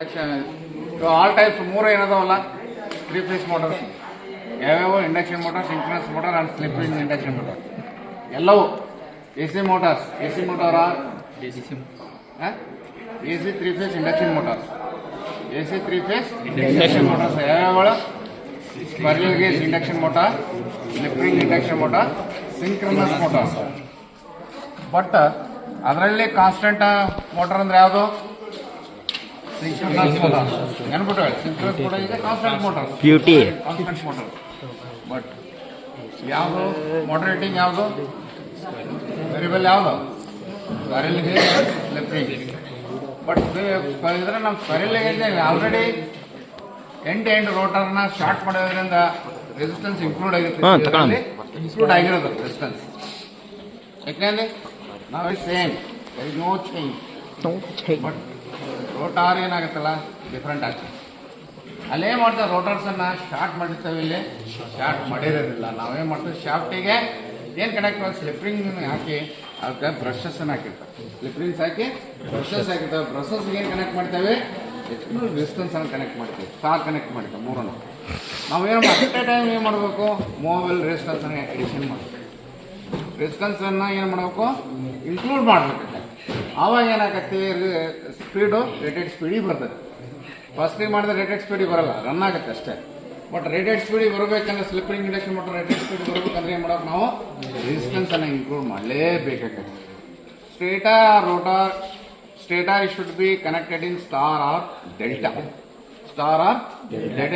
All types ಮೂರು ಏನದಾವಲ್ಲ 3 phase motors ಯಾವ್ಯಾವ induction motor synchronous motor and slipping induction motor ಎಲ್ಲವೂ AC motors AC motor AC 3 phase induction motors AC 3 phase induction motors ಯಾವ್ಯಾವ squirrel cage induction motor slipping induction motor synchronous motor but ಅದರಲ್ಲಿ constant motor ಅಂದ್ರೆ ಯಾವುದು synchronous motor ನೆನ್ಬಿಟ್ಟು synchronous motor ಇದೆ constant motor beauty constant motor but ಯಾವುದು moderating ಯಾವುದು variable ಯಾವುದು squirrel gauge slipping but ಇದ್ರೆ ನಮ್ಮ ಸ್ಕ್ವೈರಲ್ ಗೇಜ್ ಆಲ್ರೆಡಿ ಎಂಡ್ ರೋಟರ್ನ ಸ್ಟಾರ್ಟ್ ಮಾಡೋದ್ರಿಂದ ರೆಸಿಸ್ಟೆನ್ಸ್ ಇಂಕ್ಲೂಡ್ ಆಗಿರೋದು ರೆಸಿಸ್ಟೆನ್ಸ್ ಯಾಕೆಂದ್ರೆ ನಾವು same no change but rotor ಏನಾಗುತ್ತಲ್ಲ ಡಿಫ್ರೆಂಟ್ ಆಗ್ತದೆ ಅಲ್ಲೇ ಮಾಡ್ತಾರೆ ರೋಟರ್ಸನ್ನು ಸ್ಟಾರ್ಟ್ ಮಾಡಿರ್ತೇವೆ ಇಲ್ಲಿ ಸ್ಟಾರ್ಟ್ ಮಾಡಿರೋದಿಲ್ಲ ನಾವೇನು ಮಾಡ್ತೀವಿ ಶಾಫ್ಟಿಗೆ ಏನು ಕನೆಕ್ಟ್ ಮಾಡಿ ಸ್ಲಿಪ್ರಿಂಗ್ ಹಾಕಿ ಅದಕ್ಕೆ ಬ್ರಷಸ್ಸನ್ನು ಹಾಕಿರ್ತಾರೆ ಸ್ಲಿಪ್ರಿಂಗ್ಸ್ ಹಾಕಿ ಬ್ರಷಸ್ ಹಾಕಿರ್ತಾರೆ ಬ್ರಷಸ್ಗೆ ಏನು ಕನೆಕ್ಟ್ ಮಾಡ್ತೇವೆ ರೆಸಿಸ್ಟೆನ್ಸ್ ಅನ್ನು ಕನೆಕ್ಟ್ ಮಾಡ್ತೀವಿ ಸ್ಟಾರ್ ಕನೆಕ್ಟ್ ಮಾಡ್ತೇವೆ ಮೂರನ್ನು ನಾವೇನು ಅಟ್ ಎ ಟೈಮ್ ಏನು ಮಾಡಬೇಕು ಮೂವಲ್ ರೆಸಿಸ್ಟೆನ್ಸನ್ನು ಎಡಿಷನ್ ಮಾಡಬೇಕು ರೆಸಿಸ್ಟೆನ್ಸನ್ನು ಏನು ಮಾಡಬೇಕು ಇನ್ಕ್ಲೂಡ್ ಮಾಡಬೇಕು ಆವಾಗ ಏನಾಗತ್ತೆ ಸ್ಪೀಡು ರೇಟೆಡ್ ಸ್ಪೀಡಿಗೆ ಬರ್ತದೆ ಫಸ್ಟಿಗೆ ಮಾಡಿದ್ರೆ ರೇಟೆಡ್ ಸ್ಪೀಡಿಗೆ ಬರಲ್ಲ ರನ್ ಆಗುತ್ತೆ ಅಷ್ಟೇ ಬಟ್ ರೇಟೆಡ್ ಸ್ಪೀಡಿಗೆ ಬರಬೇಕಂದ್ರೆ slipping induction motor rated speed ಬರಬೇಕಂದ್ರೆ ಏನು ಮಾಡೋಕೆ ನಾವು ರೆಸಿಸ್ಟೆನ್ಸನ್ನು ಇನ್ಕ್ಲೂಡ್ ಮಾಡಲೇಬೇಕಾಗುತ್ತೆ stator should be connected in star or delta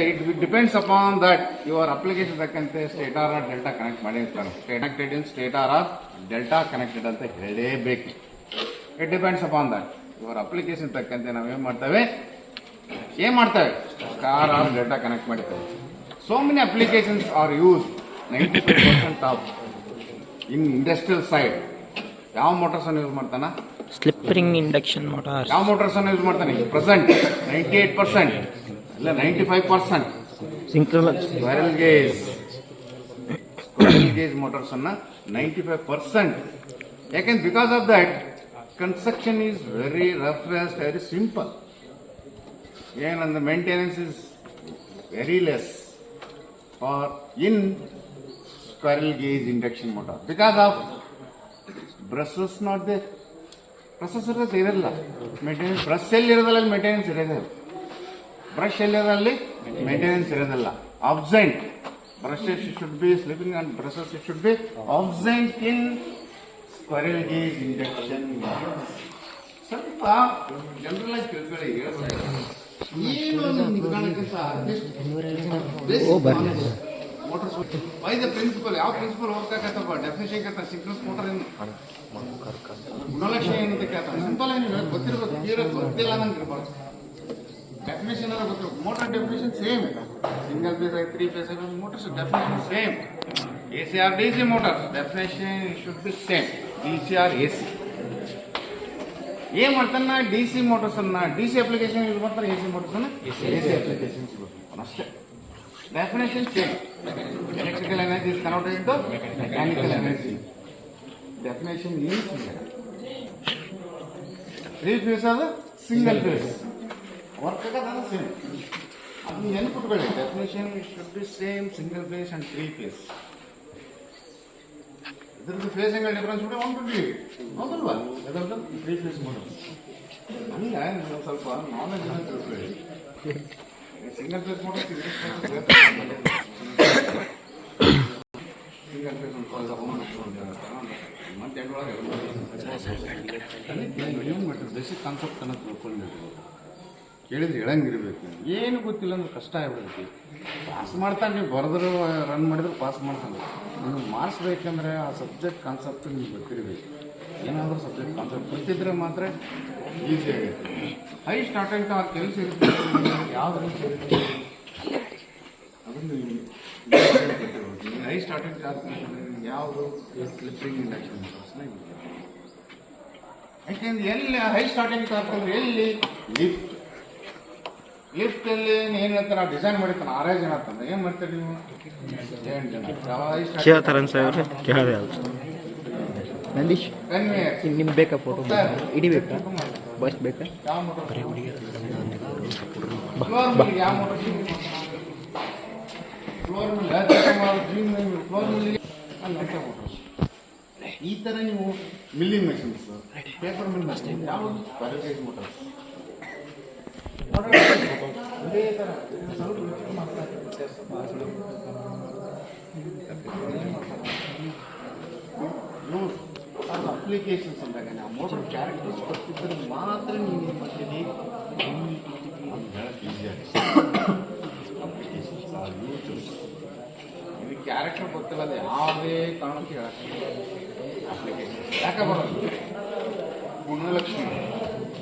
it depends upon that your application ತಕ್ಕಂತೆ ಸ್ಟೇಟಾರ್ ಆರ್ ಡೆಲ್ಟಾ ಕನೆಕ್ಟ್ ಮಾಡಿರ್ತಾರೆ connected in stator or delta connected ಅಂತ ಹೇಳಲೇಬೇಕು it depends upon that your application ತಕ್ಕಂತೆ ನಾವೇನು ಮಾಡ್ತೇವೆ star or delta connect ಮಾಡ್ತೇವೆ so many applications are use 95% of in industrial side ಯಾವ motors ಅನ್ನು ಯೂಸ್ ಮಾಡ್ತಾನ ಸ್ಲಿಪ್ಪಿಂಗ್ ಇಂಡಕ್ಷನ್ ಮೋಟಾರ್ ಯಾವ ಮೋಟರ್ಸ್ ಅನ್ನು ಯೂಸ್ ಮಾಡ್ತಾನೆ ಪ್ರೆಸೆಂಟ್ 98% ಇಲ್ಲ 95% ಸಿಂಕ್ರನಸ್ ಸ್ಕ್ವೈರಲ್ ಗೇಜ್ ಮೋಟರ್ಸ್ ಅನ್ನ 95% ಯಾಕೆಂದ್ರೆ because of that construction is very rough and very simple ಏನಂದ್ರೆ maintenance is very less for in squirrel cage induction motor because of brushes not they brushes ಇರಲ್ಲ maintenance brush ಎಲ್ಲಿರೋದಲ್ಲ ಅಲ್ಲಿ maintenance ಇರೋದಿಲ್ಲ brush ಎಲ್ಲಿರೋದಲ್ಲಿ maintenance ಇರೋದಿಲ್ಲ absent brushes should be slipping and brushes should be absent in squirrel cage induction ಸ್ವಲ್ಪ general ಆಗಿ ತಿಳ್ಕೊಳ್ಳಿ motors by the principle ಯಾವ ಪ್ರಿನ್ಸಿಪಲ್ ಹೋಗ್ತಕ್ಕಂಥಪ್ಪ ಡೆಫಿನೇಷನ್ ಕೇಳ್ತಾರೆ ಸಿಂಕ್ರನಸ್ ಮೋಟರ್ ಗುಣಲಕ್ಷಣ ಏನಂತ ಕೇಳ್ತಾರೆ ಸಿಂಪಲ್ ಏನಿಲ್ಲ ಗೊತ್ತಿರಬೇಕು ಕ್ಲಿಯರ್ ಗೊತ್ತಿಲ್ಲ ನಂಗೆ ಇರಬಾರ್ದು ಡೆಫಿನೇಷನ್ ಎಲ್ಲ ಗೊತ್ತಿರಬೇಕು motor definition same single phase 3 phase motors definition same AC or D C motors definition should be same D C or A C ಏನ್ ಮಾಡ್ತಾನ ಡಿ ಸಿ ಮೋಟರ್ಸ್ ಅನ್ನ ಡಿ ಸಿ ಅಪ್ಲಿಕೇಶನ್ ಯೂಸ್ ಮಾಡ್ತಾರೆ A C motors ಅನ್ನ A C application use ಮಾಡ್ತಾರೆ ಅಷ್ಟೇ definition same electrical energy is converted into mechanical energy definition is 3 phase ಅದು single phase work ಆಗೋದು same ಅದನ್ನ ನೆನ್ಪಿಟ್ಕೊಳ್ಳಿ definition should be same single phase and 3 phase ಇದ್ರದ್ದು phase ಹೆಂಗೆ difference ಬಿಟ್ಟು 120 ಹೌದಲ್ವಾ ಅದರದ್ದು 3 ಫೇಸ್ ಮಾಡೋದು ಹಂಗೆ ನೀವು ಸ್ವಲ್ಪ ನಾಲೆಜ್ ಅಂತ ತಿಳ್ಕೊಳ್ಳಿ single phase motor single phase ಮತ್ತೆ ಬೇಸಿಕ್ ಕಾನ್ಸೆಪ್ಟ್ ಅನ್ನ ತಿಳ್ಕೊಂಡಿರ್ಬೇಕು ಕೇಳಿದ್ರೆ ಹೇಳಂಗಿರ್ಬೇಕು ಏನು ಗೊತ್ತಿಲ್ಲ ಅಂದ್ರೆ ಕಷ್ಟ ಆಗ್ಬಿಡುತ್ತೆ ಪಾಸ್ ಮಾಡ್ತಾನೆ ನೀವು ಬರೆದ್ರು ರನ್ ಮಾಡಿದ್ರು ಪಾಸ್ ಮಾಡ್ತಾನೆ ನೀವು ಮಾರ್ಕ್ಸ್ ಬೇಕಂದ್ರೆ ಆ ಸಬ್ಜೆಕ್ಟ್ ಕಾನ್ಸೆಪ್ಟ್ ನಿಮ್ಗೆ ಗೊತ್ತಿರಬೇಕು ಏನಾದರೂ ಸಬ್ಜೆಕ್ಟ್ ಕಾನ್ಸೆಪ್ಟ್ ಗೊತ್ತಿದ್ರೆ ಮಾತ್ರ ಈಸಿ ಆಗುತ್ತೆ ಹೈ ಸ್ಟಾರ್ಟಿಂಗ್ ಆ ಕೆಲಸ ಇರುತ್ತೆ ಯಾವ್ದು ರೀತಿ ಇರುತ್ತೆ ಅದನ್ನು ಹೈ ಸ್ಟಾರ್ಟಿಂಗ್ ಯಾವುದು ಸ್ಲಿಪ್ಪಿಂಗ್ ಇಂಡಕ್ಷನ್ ಯಾಕೆಂದ್ರೆ ಎಲ್ಲಿ ಹೈ ಸ್ಟಾರ್ಟಿಂಗ್ ಟಾರ್ಕ್ ಅಂದ್ರೆ ಎಲ್ಲಿ ಲಿಫ್ಟ್ ಅಲ್ಲಿ ಏನು ಹೇಳ್ತಾರೆ ನಾವು ಡಿಸೈನ್ ಮಾಡಿರ್ತಾನೆ 6 ಜನ ಅಂತಂದ್ರೆ ಏನು ಮಾಡ್ತೀರಿ ನೀವು 7 ಜನ ನಂದೀಶ್ ನಿಮ್ಗೆ ಬೇಕಾ ಫೋಟೋ ಹಿಡಿಬೇಕಾ ಬಸ್ ಬೇಕಾ ಫ್ಲೋರ್ ಮಿಲ್ಗೆ ಯಾವ ಮೋಟರ್ ಫ್ಲೋರ್ ಮಿಲ್ ಫ್ಲೋರ್ ಮಿಲ್ಗೆ ಅಲ್ಲಿ ಅಂತ ಮೋಟರ್ಸ್. ಈ ಥರ ನೀವು milling machines, paper mill machine ಯಾವುದು ಪ್ಯಾರಡೈಸ್ ಮೋಟರ್ಸ್ ಇದೇ ಥರ ಸ್ವಲ್ಪ ಯೂಸ್ ಅಪ್ಲಿಕೇಶನ್ಸ್ ಅಂದಾಗ ನಾವು ಮೋಟರ್ ಕ್ಯಾರೆಕ್ಟರ್ಸ್ ಬರ್ತಿದ್ದರೆ ಮಾತ್ರ ನೀವು ಏನು ಮಾಡ್ತೀವಿ ಅಂತ ಹೇಳಕ್ಕೆ ಈಸಿ ಯೂಸಸ್. ಇದು ಕ್ಯಾರೆಕ್ಟರ್ ಗೊತ್ತಿಲ್ಲ, ಅದು ಯಾವುದೇ ಕಾರಣಕ್ಕೆ ಹೇಳಕ್ಕೆ ಅಪ್ಲಿಕೇಶನ್ ಯಾಕೆ ಬರೋದು ಗುಣಲಕ್ಷಣ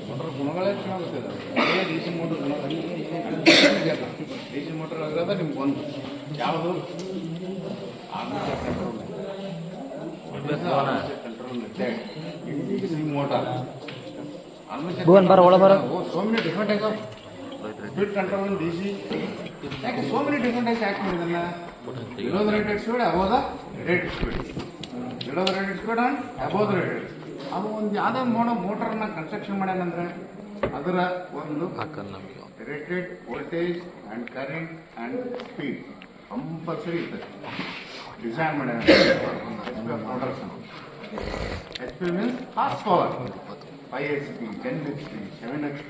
ಮೋಟರ್ ಗುಣಗಳೇ ಚೆನ್ನಾಗುತ್ತೆ. ಅದೇ D C motor D C motor ಆಗಿರೋದು ನಿಮ್ಗೆ ಒಂದು ಯಾವುದು armature control motor. Go and borrow, Oh, so many different types of speed control in DC. Like so many different types action. Below the rated speed, above the rated speed. Below the rated speed and above the rated. ಅದು ಒಂದು ಯಾವುದೇ ಮೋಟರ್ನ construction ಮಾಡ್ಯಾನಂದ್ರೆ ಅದರ ಒಂದು rated voltage and current and speed compulsory ಇರ್ತದೆ. Design ಮಾಡ್ಯಾನ motors. HP means horse power. 5 HP, 10 HP, 7 HP,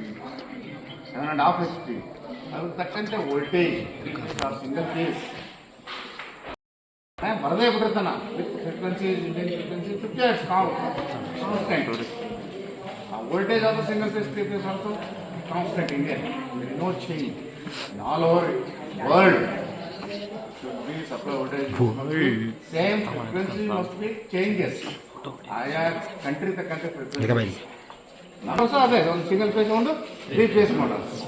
7.5 HP. ಅದು ತಕ್ಕಂತೆ voltage single phase ಬರದೇ ಬಿಟ್ಟಿರ್ತಾನ with frequency Indian frequency 50 Hz constant. Voltage of single phase 3 phase also constant Indian. No change in all over world. Should be supply voltage same frequency must be changes. ಆಯಾ country ತಕ್ಕಂತೆ frequency. ನಾವು ಸಹ ಅದೇ ಒಂದು single phase ಒಂದು 3 phase models.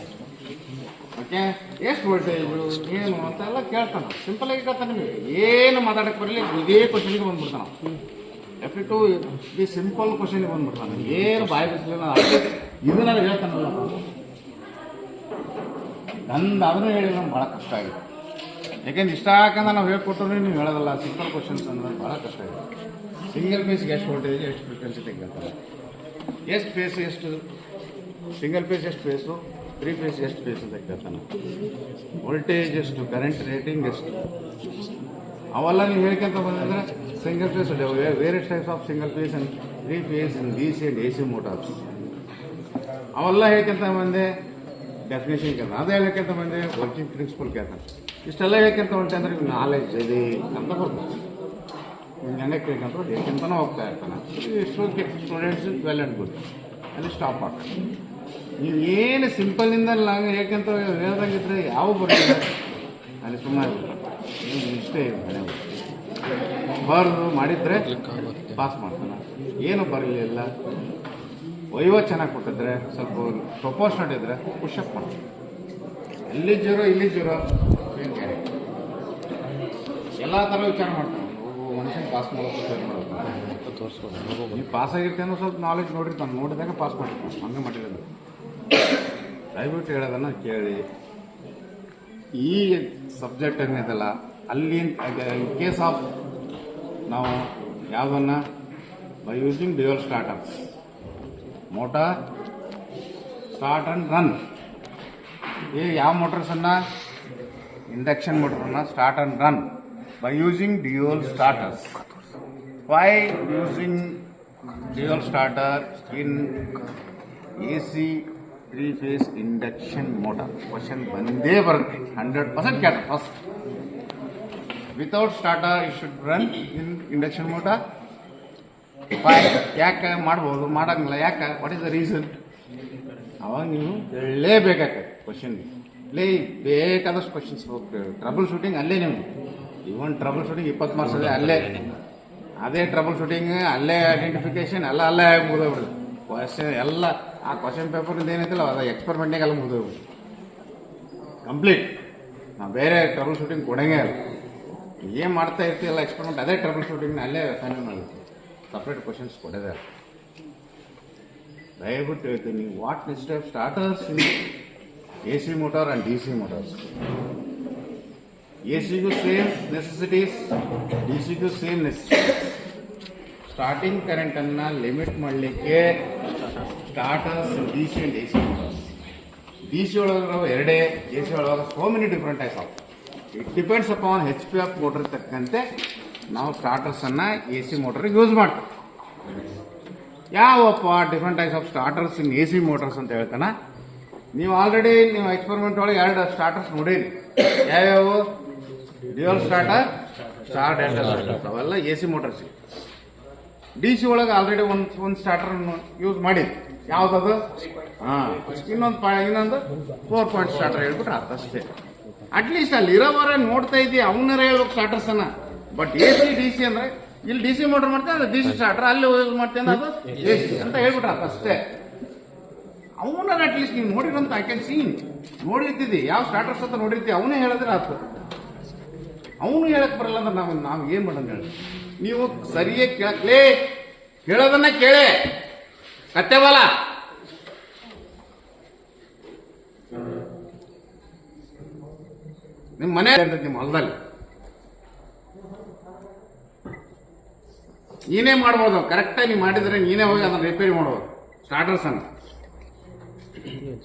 Okay, ಎಷ್ಟು voltage ಏನು ಅಂತೆಲ್ಲ ಕೇಳ್ತಾನೆ. ಸಿಂಪಲ್ ಆಗಿ ಕೇಳ್ತಾನೆ. ನಿಮಗೆ ಏನು ಮಾತಾಡಕ್ಕೆ ಬರಲಿ ಇದೇ ಕ್ವಶನ್ಗೆ ಬಂದ್ಬಿಡ್ತಾನೆ. ಎಫ್ಟು ಈ ಸಿಂಪಲ್ ಕ್ವಶನ್ಗೆ ಬಂದ್ಬಿಡ್ತಾನೆ. ಏನು ಬಾಯಿ ಬಿಸಿಲಿಲ್ಲ ಇದನ್ನೆಲ್ಲ ಹೇಳ್ತಾನಲ್ಲ. ಅದನ್ನು ಹೇಳಿದ್ರೆ ನಮ್ಗೆ ಭಾಳ ಕಷ್ಟ ಆಗಿದೆ. ಯಾಕೆಂದ್ರೆ ಇಷ್ಟ ಹಾಕಂದ್ರೆ ನಾವು ಹೇಳ್ಕೊಟ್ರೆ ನೀವು ಹೇಳೋದಲ್ಲ. ಸಿಂಪಲ್ ಕ್ವಶನ್ಸ್ ಅಂದ್ರೆ ಭಾಳ ಕಷ್ಟ ಇದೆ. ಸಿಂಗಲ್ ಫೇಸ್ಗೆ ಎಷ್ಟು ವೋಲ್ಟೇಜ್ ಎಷ್ಟು ಫ್ರೀಕ್ವೆನ್ಸಿ ತೆಗಿತಾರೆ, ಎಷ್ಟು ಫೇಸ್ ಎಷ್ಟು ಸಿಂಗಲ್ ಫೇಸ್ ಎಷ್ಟು ಫೇಸು, 3 phase ಎಷ್ಟು ಫೇಸು ತೆಗಿತಾನೆ, ವೋಲ್ಟೇಜ್ ಎಷ್ಟು, ಕರೆಂಟ್ ರೇಟಿಂಗ್ ಎಷ್ಟು, ಅವೆಲ್ಲ ನೀವು ಹೇಳ್ಕೊಂತ ಬಂದರೆ single phase various types of single face and 3 phase in DC and AC motors ಅವೆಲ್ಲ ಹೇಳ್ಕೊಂತ ಬಂದೆ. ಡೆಫಿನೇಷನ್ ಕೇಳ್ತಾನೆ. ಅದೇ ಹೇಳ್ಕೊಂತ ಬಂದೆ. ವರ್ಕಿಂಗ್ ಪ್ರಿನ್ಸಿಪಲ್ ಕೇಳ್ತಾನೆ. ಇಷ್ಟೆಲ್ಲ ಹೇಳ್ಕೊಂತ ಹೊಂಟೆ ಅಂದ್ರೆ ಇವ್ನು ನಾಲೆಜ್ ಇದೆ ಅಂತ ಬರ್ತದೆ. ಹಂಗೆ ಕೇಳ್ಕೊಂತ ಹೇಳ್ಕೊಂತಾನೆ ಹೋಗ್ತಾ ಇರ್ತಾನೆ. ಇಷ್ಟು ಸ್ಟೂಡೆಂಟ್ಸ್ ವೆಲ್ ಆ್ಯಂಡ್ ಗುಡ್. ಅಲ್ಲಿ ಸ್ಟಾಪ್ ಆಗ್ತದೆ. ನೀವು ಏನು ಸಿಂಪಲಿಂದ ಹಂಗೆ ಹೇಳ್ಕೊಂತ ಹೇಳ್ದಂಗಿದ್ರೆ ಯಾವ ಬರ್ತಿದೆ ಅಲ್ಲಿ ಸುಮ್ಮನೆ ನೀವು ಇಷ್ಟೇ ಮನೆ ಬರೆದು ಮಾಡಿದರೆ ಪಾಸ್ ಮಾಡ್ತಾನೆ. ಏನು ಬರಲಿಲ್ಲ ವೈವ ಚೆನ್ನಾಗಿ ಕೊಟ್ಟಿದ್ರೆ ಸ್ವಲ್ಪ ಪ್ರಪೋರ್ಷನಟ್ ಇದ್ದರೆ ಪುಷಪ್ ಮಾಡ್ತಾರೆ. ಇಲ್ಲಿ ಜೀರೋ ಇಲ್ಲಿ ಜೀರೋ ಏನು ಗ್ಯಾರಂಟಿ. ಎಲ್ಲ ಥರ ವಿಚಾರ ಮಾಡ್ತಾನೆ. ಮನುಷ್ಯನ ಪಾಸ್ ಮಾಡೋದು ವಿಚಾರ ಮಾಡೋದು ತೋರಿಸ್ಬೋದು. ನೀವು ಪಾಸ್ ಆಗಿರ್ತೀನೋ ಸ್ವಲ್ಪ ನಾಲೆಜ್ ನೋಡಿರ್ತಾನೆ. ನೋಡಿದಾಗ ಪಾಸ್ ಮಾಡಿರ್ತಾನೆ. ಹಂಗೆ ಮಾಡಿರೋದು ದಯವಿಟ್ಟು ಹೇಳೋದನ್ನು ಕೇಳಿ. ಈ ಸಬ್ಜೆಕ್ಟ್ ಏನಿದೆಲ್ಲ ಅಲ್ಲಿ ಇನ್ ಕೇಸ್ ಆಫ್ ನಾವು ಯಾವುದನ್ನು by using dual starters motor start and run. ಯಾವ ಮೋಟರ್ಸನ್ನು ಇಂಡಕ್ಷನ್ ಮೋಟರನ್ನು start and run by using dual starters. Why using dual starter in AC 3 phase induction motor? Question ಬಂದೇ ಬರುತ್ತೆ. 100% ಕೇಳ್ತಾರೆ. First without starter it should run in induction motor. Why? ಯಾಕೆ ಮಾಡ್ಬೋದು, ಮಾಡೋಂಗಿಲ್ಲ ಯಾಕೆ, ವಾಟ್ ಈಸ್ ದ ರೀಸನ್? ಅವಾಗ ನೀವು ಹೇಳಲೇಬೇಕಾಗ್ತದೆ question. ಲೇ ಬೇಕಾದಷ್ಟು ಕ್ವಶನ್ಸ್ ಹೋಗ್ತೇವೆ. ಟ್ರಬಲ್ ಶೂಟಿಂಗ್ ಅಲ್ಲೇ ನೀವು ಇವನ್ ಟ್ರಬಲ್ ಶೂಟಿಂಗ್ 20 ಮಾರ್ಕ್ಸ್ ಇದೆ ಅಲ್ಲೇ. ಅದೇ ಟ್ರಬಲ್ ಶೂಟಿಂಗ್ ಅಲ್ಲೇ ಐಡೆಂಟಿಫಿಕೇಶನ್ ಎಲ್ಲ ಅಲ್ಲೇ ಮುಗಿದೋಗ್ಬಿಡುದು. ಕ್ವಶನ್ ಎಲ್ಲ ಆ ಕ್ವಶನ್ ಪೇಪರ್ನಿಂದ ಏನೈತಿಲ್ಲ ಅದು ಎಕ್ಸ್ಪೆರಿಮೆಂಟಿಗೆಲ್ಲ ಮುಗಿದೋಗ್ಬಿಡುದು ಕಂಪ್ಲೀಟ್. ನಾವು ಬೇರೆ ಟ್ರಬಲ್ ಶೂಟಿಂಗ್ ಕೊಡಂಗೇ ಇಲ್ಲ. ಏನು ಮಾಡ್ತಾ ಇರ್ತೀವಲ್ಲ ಎಕ್ಸ್ಪೆರಿಮೆಂಟ್ ಅದೇ ಟ್ರಬಲ್ ಶೂಟಿಂಗ್ನ ಅಲ್ಲೇ ಅಸೈನ್ಮೆಂಟ್ ಮಾಡಿರ್ತೀವಿ. ಸಪ್ರೇಟ್ ಕ್ವಶನ್ಸ್ ಕೊಡೋದೇ. ದಯವಿಟ್ಟು ಹೇಳ್ತೀನಿ, what next type starters in AC motor and DC motors. ACಗೂ ಸೇಮ್ ನೆಸೆಸಿಟೀಸ್, DCಗೂ ಸೇಮ್ ನೆಸೆಸಿಟೀಸ್. ಸ್ಟಾರ್ಟಿಂಗ್ ಕರೆಂಟನ್ನು ಲಿಮಿಟ್ ಮಾಡಲಿಕ್ಕೆ starters DC and AC motors. D C ಒಳಗೆ ಎರಡೇ, ಎ ಸಿ ಒಳಗೆ so many different types of. It depends upon H P of motor ತಕ್ಕಂತೆ ನಾವು ಸ್ಟಾರ್ಟರ್ಸನ್ನು ಎ ಸಿ ಮೋಟರ್ಗೆ ಯೂಸ್ ಮಾಡ್ತೀವಿ. ಯಾವಪ್ಪ different types of starters in A C motors ಅಂತ ಹೇಳ್ತಾನೆ. ನೀವು ಆಲ್ರೆಡಿ ನೀವು ಎಕ್ಸ್ಪೆರಿಮೆಂಟ್ ಒಳಗೆ 2 ಸ್ಟಾರ್ಟರ್ಸ್ ನೋಡಿರಿ. ಯಾವ್ಯಾವು? Dual starter, star delta starters, ಅವೆಲ್ಲ A C motors. D C ಒಳಗೆ ಆಲ್ರೆಡಿ ಒಂದು ಸ್ಟಾರ್ಟರ್ ಯೂಸ್ ಮಾಡಿದ್ವಿ. ಯಾವ್ದದು? ಇನ್ನೊಂದು 4 ಪಾಯಿಂಟ್ ಸ್ಟಾರ್ಟರ್ ಹೇಳ್ಬಿಟ್ರೆ ಅಷ್ಟೇ. ಅಟ್ಲೀಸ್ಟ್ ಅಲ್ಲಿ ಇರೋವರ ನೋಡ್ತಾ ಇದ್ದೀವಿ ಅವನಾರ ಹೇಳ್ಬೇಕು ಸ್ಟಾರ್ಟರ್ಸ್ ಅನ್ನ. But A C D C ಅಂದ್ರೆ ಇಲ್ಲಿ ಡಿ ಸಿ ಮೋಟರ್ ಮಾಡ್ತೇವೆ, ಅದು ಡಿ ಸಿ ಸ್ಟಾರ್ಟರ್, ಅಲ್ಲಿ ಯೂಸ್ ಮಾಡ್ತೇವೆ ಅದು ಎ ಸಿ ಅಂತ ಹೇಳ್ಬಿಟ್ರೆ ಅಷ್ಟೇ. ಅವನಾರ ಅಟ್ಲೀಸ್ಟ್ ನೀವು ನೋಡಿರಂತ ಐ ಕ್ಯಾನ್ ಸಿ ನೋಡಿರ್ತಿದ್ದಿ ಯಾವ ಸ್ಟಾರ್ಟರ್ಸ್ ಅಂತ ನೋಡಿರ್ತೀವಿ, ಅವನೇ ಹೇಳಿದ್ರೆ ಆಯ್ತು. ಅವನು ಹೇಳಕ್ ಬರಲ್ಲ ಅಂದ್ರೆ ನಾವು ಏನ್ ಮಾಡೋಣ ಹೇಳಿ. ನೀವು ಸರಿಯಾಗಿ ಕೇಳಕ್ಲೇ, ಕೇಳೋದನ್ನ ಕೇಳೇ ಕತ್ತೆಬಲ. ನಿಮ್ಮ ಮನೆ ಇರ್ತೈತಿ, ನಿಮ್ಮ ಹೊಲದಲ್ಲಿ ನೀನೇ ಮಾಡ್ಬೋದು. ಕರೆಕ್ಟಾಗಿ ನೀವು ಮಾಡಿದ್ರೆ ನೀನೇ ಹೋಗಿ ಅದನ್ನ ರಿಪೇರಿ ಮಾಡ್ಬೋದು. ಸ್ಟಾರ್ಟರ್ಸ್ ಅನ್ನು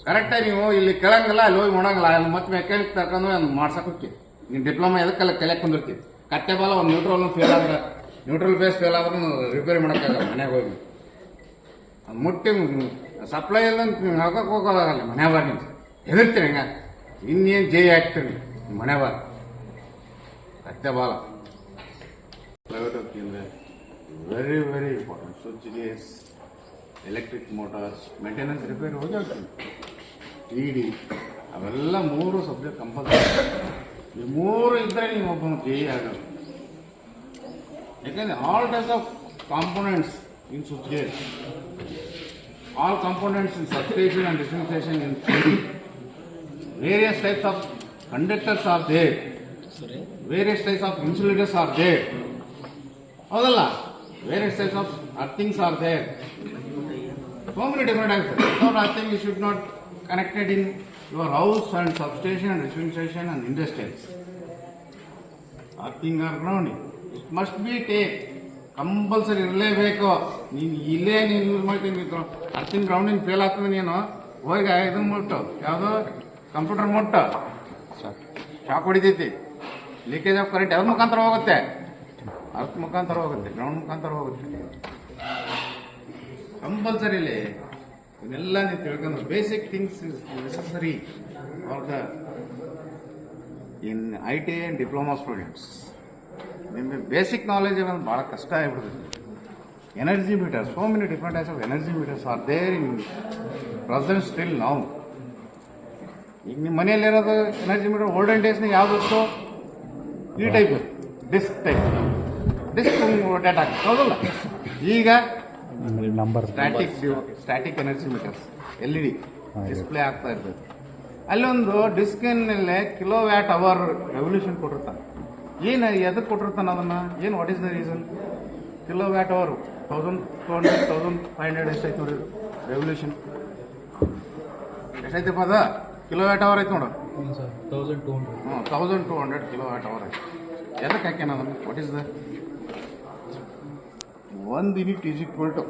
ಕರೆಕ್ಟಾಗಿ ನೀವು ಇಲ್ಲಿ ಕೇಳಂಗಿಲ್ಲ, ಅಲ್ಲಿ ಹೋಗಿ ಮಾಡೋಂಗಿಲ್ಲ. ಅಲ್ಲಿ ಮತ್ತೆ ಮೆಕ್ಯಾನಿಕ್ ತರ್ಕೊಂಡು ಮಾಡ್ಸಕ್ ಹೋಗ್ತೀವಿ. ನೀವು ಡಿಪ್ಲೊಮಾ ಎದಕ್ಕೆಲ್ಲ ಕಲಿಯಕ್ಕೆ ಬಂದಿರ್ತೀವಿ. ಕತ್ತೆ ಬಾಲ ಒಂದು ನ್ಯೂಟ್ರಲ್ ಫೇಸ್ ಫೇಲ್ ಆದ್ರೆ ರಿಪೇರಿ ಮಾಡೋಕ್ಕಾಗಲ್ಲ. ಮನೆಗೆ ಹೋಗಿ ಅದು ಮುಟ್ಟಿ ಸಪ್ಲೈ ಇಲ್ಲ ಹಾಕಕ್ಕೆ ಹೋಗೋದಾಗಲ್ಲ. ಮನೆ ಬಾರ ನೀವು ಹೆದರ್ತೀರಿ ಹಂಗ, ಇನ್ನೇನು ಜೈ ಹಾಕ್ತೀರಿ ಮನೆ ಬಾರ ಕತ್ತೆ ಬಾಲ. ಪ್ರೈವೇಟ್ ಹೋಗ್ತಿಂದ್ರೆ very important. Switch gears, electric motors, maintenance, repair ಹೋಗಿ ಹೋಗ್ತೀವಿ. ED ಅವೆಲ್ಲ 3 ಸಬ್ಜೆಕ್ಟ್ ಕಂಪಲ್ಸರಿ. ಈ 3 ಇದ್ದರೆ ನೀವು ಒಬ್ಬ ಜೆ ಆಗೋದು. ಯಾಕಂದ್ರೆ all types of components in switch gear, all components in substation and distribution in CD. Various types of conductors are there. Various types of insulators are there. Hodalla. Various types of earthings are there. So many different types. Without earthing, you should not connected in your house and substation and distribution and industries. Earthing or grounding. It must be take. Compulsory ಇರಲೇಬೇಕು. ನೀನು ಇಲ್ಲೇ ನೀನು use ಮಾಡ್ತೀನಿ ಅರ್ತಿನ grounding fail ಆಗ್ತದೆ. ನೀನು ಹೋಗಿ ಇದನ್ನ ಮುಟ್ಟು, ಯಾವುದೋ ಕಂಪ್ಯೂಟರ್ ಮುಟ್ಟು ಶಾಕ್ ಹೊಡಿತೈತಿ. ಲೀಕೇಜ್ ಆಫ್ ಕರೆಂಟ್ ಯಾವ್ದು ಮುಖಾಂತರ ಹೋಗುತ್ತೆ? ಅರ್ತ್ ಮುಖಾಂತರ ಹೋಗುತ್ತೆ, ಗ್ರೌಂಡ್ ಮುಖಾಂತರ ಹೋಗುತ್ತೆ. ಕಂಪಲ್ಸರಿಲಿ ಇವನ್ನೆಲ್ಲ ನೀವು ತಿಳ್ಕೊಂಡು basic things is necessary for the in ITI and diploma students. ನಿಮಗೆ ಬೇಸಿಕ್ ನಾಲೆಜ್ ಅನ್ನೋದು ಭಾಳ ಕಷ್ಟ ಆಗಿಬಿಡ್ತದೆ. Energy meter, so many different types of energy meters are there in present still now. ಈಗ ನಿಮ್ಮ ಮನೆಯಲ್ಲಿರೋದು ಎನರ್ಜಿ ಮೀಟರ್ ಓಲ್ಡನ್ ಡೇಸ್ನಾಗ ಯಾವ್ದು? ಈ ಟೈಪ್ ಡಿಸ್ಕ್ ಡೇಟಾ ಹೌದಲ್ಲ. ಈಗ static energy meters LED display ಆಗ್ತಾ ಇರ್ತದೆ. ಅಲ್ಲೊಂದು ಡಿಸ್ಕಿನಲ್ಲೇ ಕಿಲೋವ್ಯಾಟ್ ಅವರ್ ರೆವಲ್ಯೂಷನ್ ಕೊಟ್ಟಿರ್ತಾನೆ. ಏನು ಎದಕ್ಕೆ ಕೊಟ್ಟಿರ್ತಾನೆ ಅದನ್ನು? ಏನು what is the reason? Kilowatt hour 1200 1500 ಎಷ್ಟೈತೆ ನೋಡಿ ರೆವಲ್ಯೂಷನ್. ಎಷ್ಟೈತಪ್ಪ ಅದ? ಕಿಲೋವ್ಯಾಟ್ ಅವರ್ ಐತೆ ನೋಡು. 1200 ಕಿಲೋವ್ಯಾಟ್ ಅವರ್ ಐತೆ. ಎದಕ್ಕೆ ಹಾಕ್ಯಾನ ಅದನ್ನು? What is the 1 unit is equal to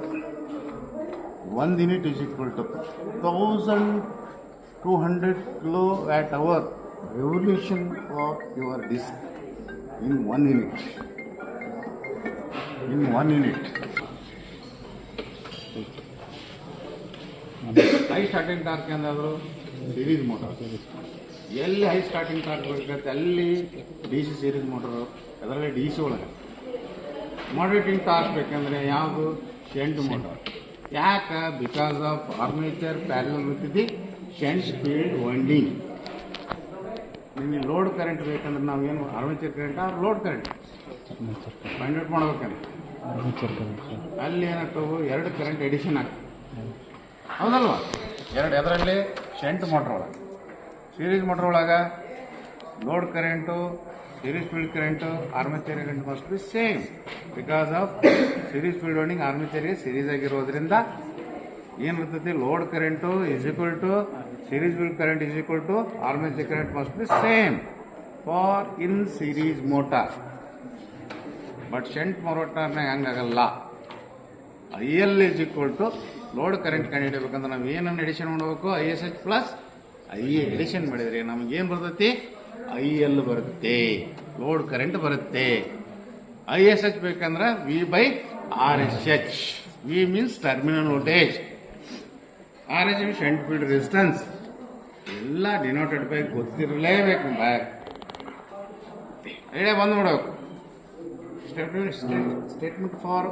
1200 kilowatt hour revolution of your disk in 1 unit. High starting torque ಏನಾದರೂ ಸೀರೀಸ್ ಮೋಟರ್, ಎಲ್ಲಿ ಹೈ ಸ್ಟಾರ್ಟಿಂಗ್ ಟಾರ್ಕ್ ಬೇಕಾಗುತ್ತೆ ಅಲ್ಲಿ DC ಸೀರೀಸ್ ಮೋಟರು. ಅದರಲ್ಲಿ DC ಒಳಗೆ ಮಾಡರೇಟಿಂಗ್ ಟಾರ್ಕ್ ಬೇಕಂದ್ರೆ ಯಾವುದು? Shunt motor. ಯಾಕೆ? Because of armature parallel with the shunt field winding. ನಿಮಗೆ ಲೋಡ್ ಕರೆಂಟ್ ಬೇಕಂದ್ರೆ ನಾವೇನು armature current load current find out ಮಾಡ್ಬೇಕಂದ್ರೆ ಅಲ್ಲಿ ಏನಾಗ್ತವೆ? 2 ಕರೆಂಟ್ ಎಡಿಷನ್ ಆಗ್ತವೆ ಹೌದಲ್ವಾ? 2 ಅದರಲ್ಲಿ ಶಂಟ್ ಮೋಟ್ರ್ ಒಳಗೆ, ಸೀರೀಸ್ ಮೋಟ್ರ್ ಒಳಗೆ load current, series field current, armature current must be same. Because of series field winding ಆರ್ಮೇಚರ್ಗೆ ಸೀರೀಸ್ ಆಗಿರೋದ್ರಿಂದ ಏನಿರ್ತೈತಿ? Load current is equal to series field current is equal to armature current must be same for in series motor. But shunt ಮೋಟಾರ್ನಾಗ ಹಂಗಾಗಲ್ಲ. IL is equal to load current ಕಂಡು ಹಿಡಿಬೇಕಂದ್ರೆ ನಾವು ಏನನ್ನು edition ಮಾಡಬೇಕು? ISH ಪ್ಲಸ್ ಐ ಎಡಿಷನ್ ಮಾಡಿದ್ರೆ ನಮ್ಗೆ ಏನು ಬರ್ತೈತಿ ಐ ಎಲ್ ಬರುತ್ತೆ, ಲೋಡ್ ಕರೆಂಟ್ ಬರುತ್ತೆ. ಐ ಎಸ್ ಎಚ್ ಬೇಕಂದ್ರೆ V by R S H. V means terminal voltage, R S H shunt field resistance. ಎಲ್ಲ ಡಿನೋಟೆಡ್ ಬೈ ಗೊತ್ತಿರಲೇಬೇಕು. ಬ್ಯಾಕ್ ಐಡಿಯಾ ಬಂದು ನೋಡಬೇಕು. Statement for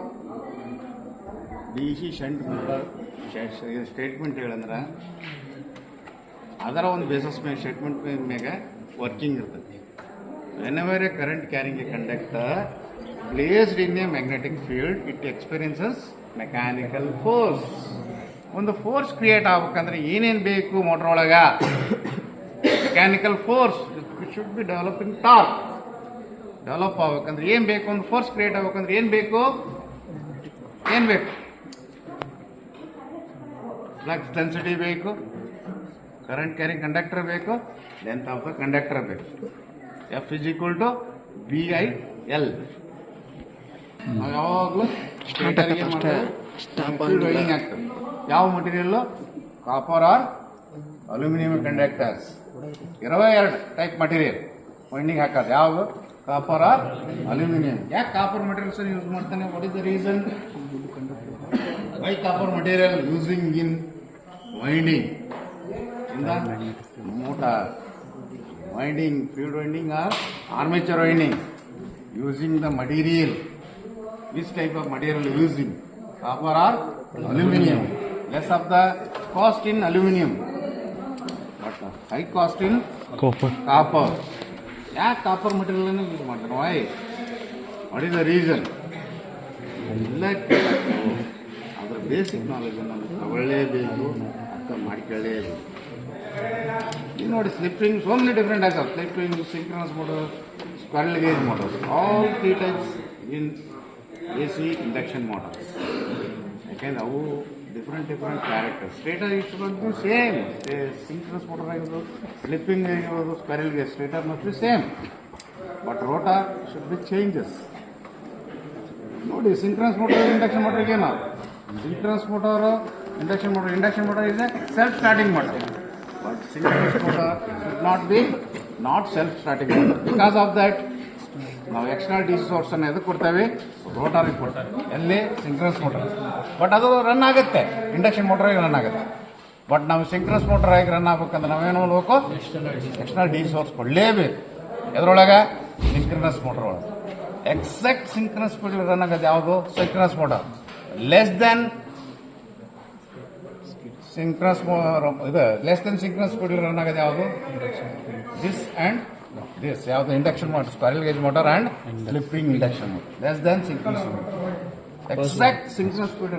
D C shunt statement ಹೇಳಂದ್ರೆ ಅದರ ಒಂದು ಬೇಸಸ್ ಮೇಲೆ ಸ್ಟೇಟ್ಮೆಂಟ್ ಮ್ಯಾಗ ವರ್ಕಿಂಗ್ ಇರ್ತೈತಿ. Whenever a current carrying a conductor placed in a magnetic field it experiences mechanical force. ಒಂದು ಫೋರ್ಸ್ ಕ್ರಿಯೇಟ್ ಆಗ್ಬೇಕಂದ್ರೆ ಏನೇನು ಬೇಕು ಮೋಟರ್ ಒಳಗ? Mechanical force. It should be developing torque. Develop ಆಗ್ಬೇಕಂದ್ರೆ ಏನು ಬೇಕು? ಒಂದು ಫೋರ್ಸ್ ಕ್ರಿಯೇಟ್ ಆಗ್ಬೇಕಂದ್ರೆ ಏನು ಬೇಕು? ಫ್ಲಕ್ಸ್ ಡೆನ್ಸಿಟಿ ಬೇಕು, ಕರೆಂಟ್ ಕ್ಯಾರಿಂಗ್ ಕಂಡಕ್ಟರ್ ಬೇಕು, ಲೆಂತ್ ಆಫ್ ದ ಕಂಡಕ್ಟರ್ ಬೇಕು. F is equal to B I L. ನಾವು ಯಾವಾಗಲೂ ವೈಂಡಿಂಗ್ ಆಗ್ತದೆ. ಯಾವ material? Copper or aluminium conductors. 22 type material winding ಹಾಕೋದು. ಯಾವುದು? Copper or aluminium. ಯಾಕೆ ಕಾಪರ್ ಮಟೀರಿಯಲ್ಸ್ ಯೂಸ್ ಮಾಡ್ತಾನೆ? What is the reason? Y copper material using in winding in the motor? Winding, field winding or armature winding, using the material. Which type of material using? Copper or aluminium? Less of the cost in aluminium, but high cost in copper. Yeah, copper material use ಮಾಡ್ತಾರೆ. Why? What is the reason? ಅದರ basic knowledge ನಮಗೆ ತಗೊಳ್ಳೇಬೇಕು, ಅರ್ಥ ಮಾಡ್ಕೊಳ್ಳೇಬೇಕು. ಈಗ ನೋಡಿ, slipping, so many different types of slipping, synchronous motor, squirrel gauge motors, all 3 types in A C induction motors. ಯಾಕೆಂದ್ರೆ ಅವು different character. Stator ಇಷ್ಟು ಬಂದು ಸೇಮ್. ಸಿಂಕ್ರನಸ್ ಮೋಟರ್ ಆಗಿರ್ಬೋದು, ಸ್ಲಿಪ್ಪಿಂಗ್ ಆಗಿರ್ಬೋದು, squirrel gauge, stator must be same, but rotor should be changes. ನೋಡಿ, synchronous motor induction ಮೋಟರ್ಗೆ ಏನು? Synchronous motor induction motor is a self-starting motor, but synchronous motor should not be self-starting motor. Because of that, ನಾವು external D C source ಅನ್ನು ಎದಕ್ಕೆ ಕೊಡ್ತೇವೆ? ರೋಟರ್ಗೆ ಕೊಡ್ತೇವೆ. ಎಲ್ಲಿ? Synchronous motor. But ಅದು ರನ್ ಆಗುತ್ತೆ, ಇಂಡಕ್ಷನ್ ಮೋಟರಾಗಿ ರನ್ ಆಗುತ್ತೆ. ಬಟ್ ನಾವು ಸಿಂಕ್ರನಸ್ ಮೋಟರ್ ಆಗಿ ರನ್ ಆಗ್ಬೇಕಂದ್ರೆ ನಾವೇನು ಮಾಡಬೇಕು? ಎಕ್ಸ್ಟರ್ನಲ್ ಡಿ ಸಿ ಸೋರ್ಸ್ ಕೊಡಲೇಬೇಕು. ಎದ್ರೊಳಗೆ? ಸಿಂಕ್ರನಸ್ ಮೋಟರ್ ಒಳಗೆ. ಎಕ್ಸಾಕ್ಟ್ ಸಿಂಕ್ರನಸ್ ಸ್ಪೀಡ್ ರನ್ ಆಗೋದು ಯಾವುದು? Synchronous motor. Less than synchronous speed run ಆಗೋದು ಯಾವುದು? This and this. ಯಾವುದು? Induction motor, squirrel cage motor and slipping induction motor. Less than synchronous motor. Exact synchronous speed